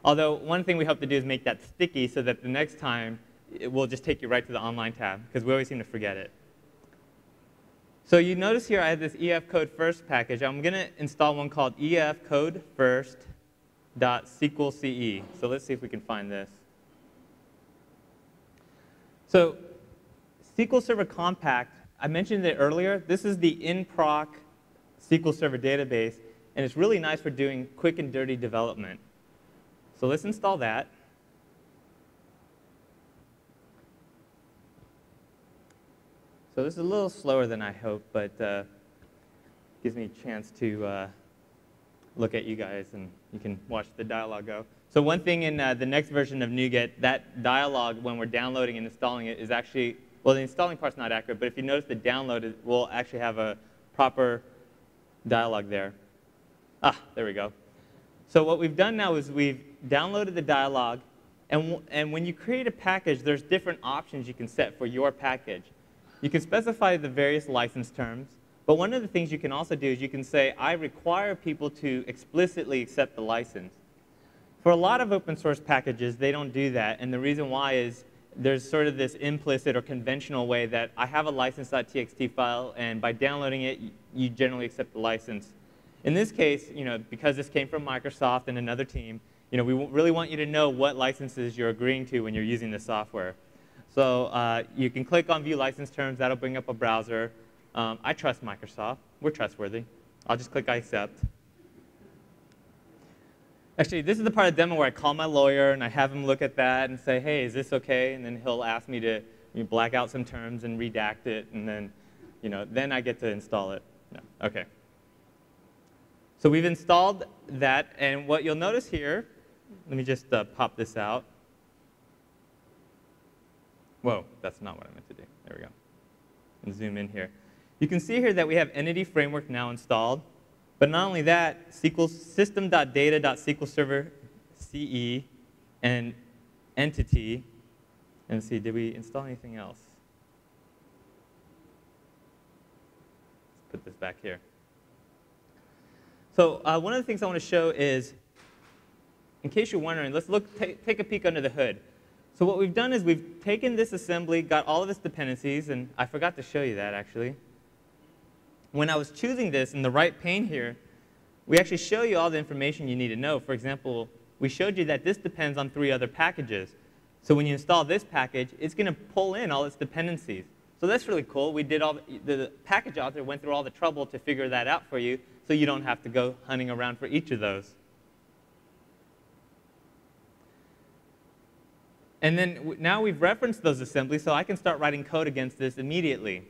Although one thing we hope to do is make that sticky so that the next time it will just take you right to the online tab, because we always seem to forget it. So you notice here I have this efcodefirst package. I'm going to install one called efcodefirst.sqlce. So let's see if we can find this. So SQL Server Compact, I mentioned it earlier. This is the in-proc SQL Server database, and it's really nice for doing quick and dirty development. So let's install that. So this is a little slower than I hoped, but gives me a chance to look at you guys, and you can watch the dialog go. So one thing in the next version of NuGet, that dialog, when we're downloading and installing it, is actually, well, the installing part's not accurate, but if you notice the download, will actually have a proper dialog there. Ah, there we go. So what we've done now is we've downloaded the dialog, and when you create a package, there's different options you can set for your package. You can specify the various license terms, but one of the things you can also do is you can say, I require people to explicitly accept the license. For a lot of open source packages, they don't do that, and the reason why is there's sort of this implicit or conventional way that I have a license.txt file, and by downloading it, you generally accept the license. In this case, because this came from Microsoft and another team, we really want you to know what licenses you're agreeing to when you're using the software. So you can click on View License Terms. That'll bring up a browser. I trust Microsoft. We're trustworthy. I'll just click I accept. Actually, this is the part of the demo where I call my lawyer, and I have him look at that and say, hey, is this OK? And then he'll ask me to black out some terms and redact it, and then, then I get to install it. No. OK. So we've installed that, and what you'll notice here, let me just pop this out. Whoa, that's not what I meant to do. There we go. And zoom in here. You can see here that we have Entity Framework now installed. But not only that, system.data.SQL Server CE and Entity. And let's see, did we install anything else? Let's put this back here. So one of the things I want to show is, in case you're wondering, let's take a peek under the hood. So what we've done is we've taken this assembly, got all of its dependencies, and I forgot to show you that, actually. When I was choosing this in the right pane here, we actually show you all the information you need to know. For example, we showed you that this depends on 3 other packages. So when you install this package, it's going to pull in all its dependencies. So that's really cool. We did the package author went through all the trouble to figure that out for you, so you don't have to go hunting around for each of those. And then now we've referenced those assemblies, so I can start writing code against this immediately.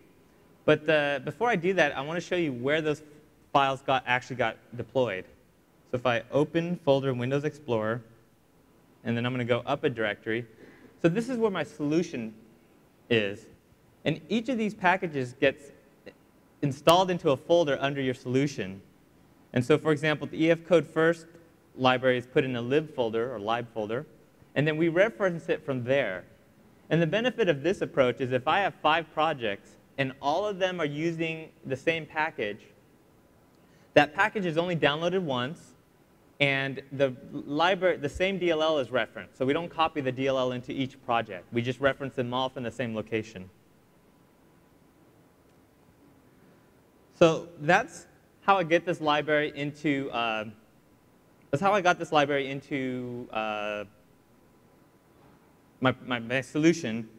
But before I do that, I want to show you where those files actually got deployed. So if I open folder in Windows Explorer, and then I'm going to go up a directory. So this is where my solution is. And each of these packages gets installed into a folder under your solution. And so, for example, the efcodefirst library is put in a lib folder or lib folder. And then we reference it from there. And the benefit of this approach is if I have 5 projects and all of them are using the same package, that package is only downloaded once, and the same DLL is referenced. So we don't copy the DLL into each project. We just reference them all from the same location. So that's how I get this library into my solution.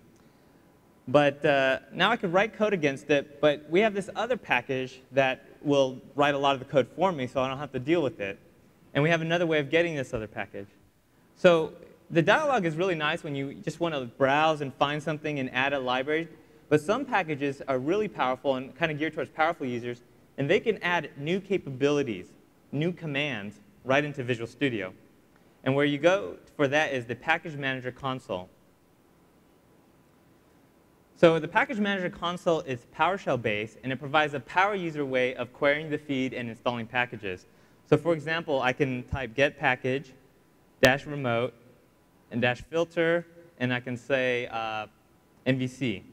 But now I could write code against it, but we have this other package that will write a lot of the code for me, so I don't have to deal with it. And we have another way of getting this other package. So the dialog is really nice when you just want to browse and find something and add a library. But some packages are really powerful and kind of geared towards powerful users, and they can add new capabilities, new commands, right into Visual Studio. And where you go for that is the Package Manager console. So the Package Manager console is PowerShell-based, and it provides a power user way of querying the feed and installing packages. So for example, I can type get package, -remote, and -filter, and I can say MVC.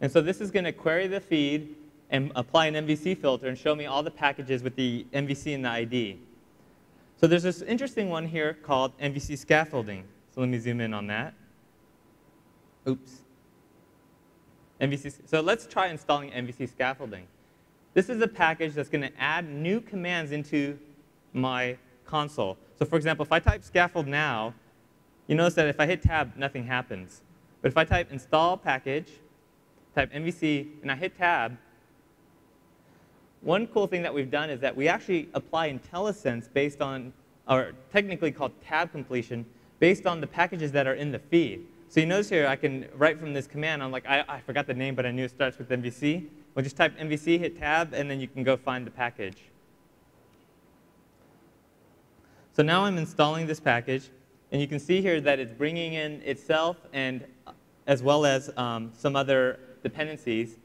And so this is going to query the feed and apply an MVC filter and show me all the packages with the MVC and the ID. So there's this interesting one here called MVC scaffolding. So let me zoom in on that. Oops. So let's try installing MVC scaffolding. This is a package that's going to add new commands into my console. So for example, if I type scaffold now, you notice that if I hit tab, nothing happens. But if I type install package, type MVC, and I hit tab, one cool thing that we've done is that we actually apply IntelliSense based on, or technically called tab completion, based on the packages that are in the feed. So you notice here I can write from this command, I'm like, I forgot the name, but I knew it starts with MVC. We'll just type MVC, hit tab, and then you can go find the package. So now I'm installing this package, and you can see here that it's bringing in itself and as well as some other dependencies.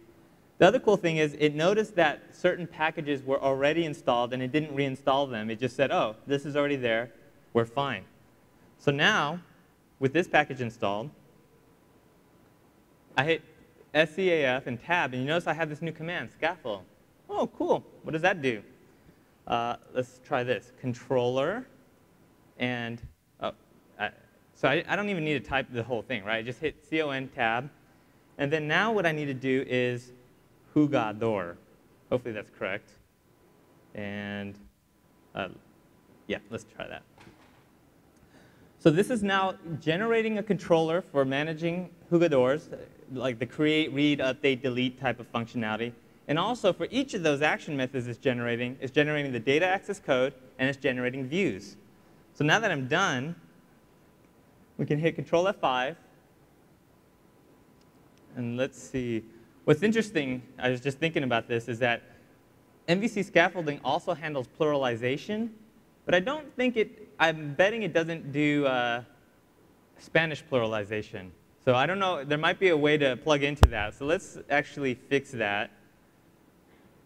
The other cool thing is it noticed that certain packages were already installed, and it didn't reinstall them. It just said, oh, this is already there. We're fine. So now, with this package installed, I hit SCAF and tab, and you notice I have this new command, scaffold. Oh, cool. What does that do? Let's try this. Controller, and so I don't even need to type the whole thing, right? I just hit CON tab, and then now what I need to do is jugador. Hopefully that's correct. And yeah, let's try that. So this is now generating a controller for managing jugadors, like the create, read, update, delete type of functionality. And also for each of those action methods it's generating the data access code, and it's generating views. So now that I'm done, we can hit Control F5. And let's see. What's interesting, I was just thinking about this, is that MVC scaffolding also handles pluralization, but I don't think I'm betting it doesn't do Spanish pluralization. So I don't know, there might be a way to plug into that. So let's actually fix that.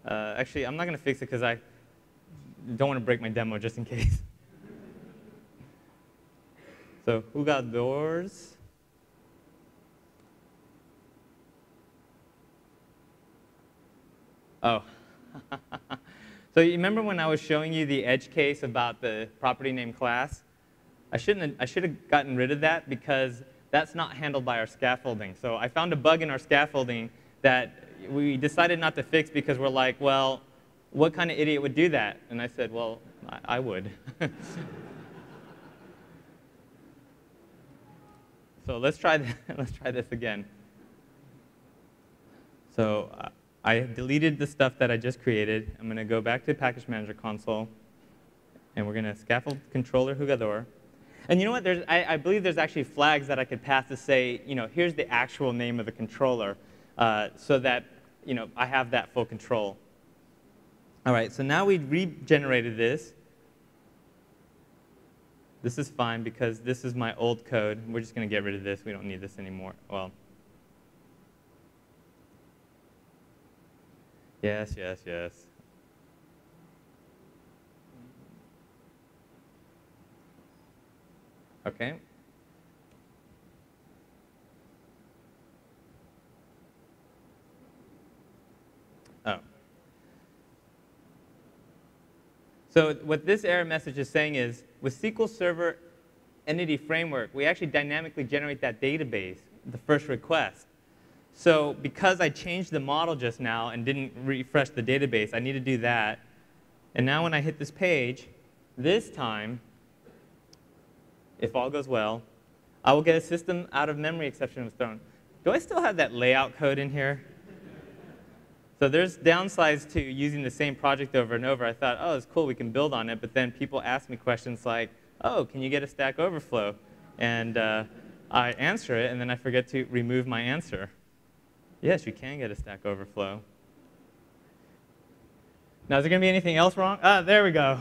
Actually, I'm not going to fix it because I don't want to break my demo just in case. So jugadores. Oh. So you remember when I was showing you the edge case about the property name class? I should have gotten rid of that because that's not handled by our scaffolding. So I found a bug in our scaffolding that we decided not to fix because we're like, well, what kind of idiot would do that? And I said, well, I would. So let's try this again. So I deleted the stuff that I just created. I'm going to go back to Package Manager console, and we're going to scaffold controller jugador. And you know what? I believe there's actually flags that I could pass to say, here's the actual name of the controller, so that I have that full control. All right, so now we regenerated this. This is fine because this is my old code. We're just going to get rid of this. We don't need this anymore. Well, yes, yes, yes. OK. Oh. So what this error message is saying is, with SQL Server Entity Framework, we actually dynamically generate that database, the first request. So because I changed the model just now and didn't refresh the database, I need to do that. And now when I hit this page, this time, if all goes well, I will get a system out of memory exception was thrown. Do I still have that layout code in here? So there's downsides to using the same project over and over. I thought, oh, it's cool, we can build on it. But then people ask me questions like, oh, can you get a Stack Overflow? And I answer it, and then I forget to remove my answer. Yes, you can get a Stack Overflow. Now, is there going to be anything else wrong? Ah, there we go.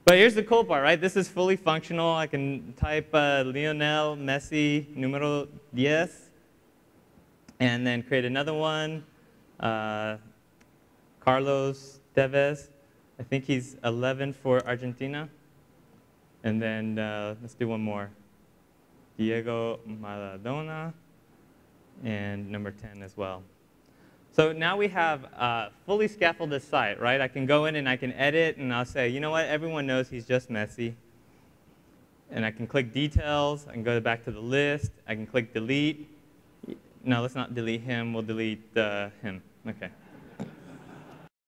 But here's the cool part, right? This is fully functional. I can type Lionel Messi número 10, and then create another one. Carlos Tevez, I think he's 11 for Argentina. And then let's do one more. Diego Maradona, and number 10 as well. So now we have a fully scaffolded site, right? I can go in and I can edit, and I'll say, you know what? Everyone knows he's just messy. And I can click details. I can go back to the list. I can click delete. No, let's not delete him. We'll delete him. OK.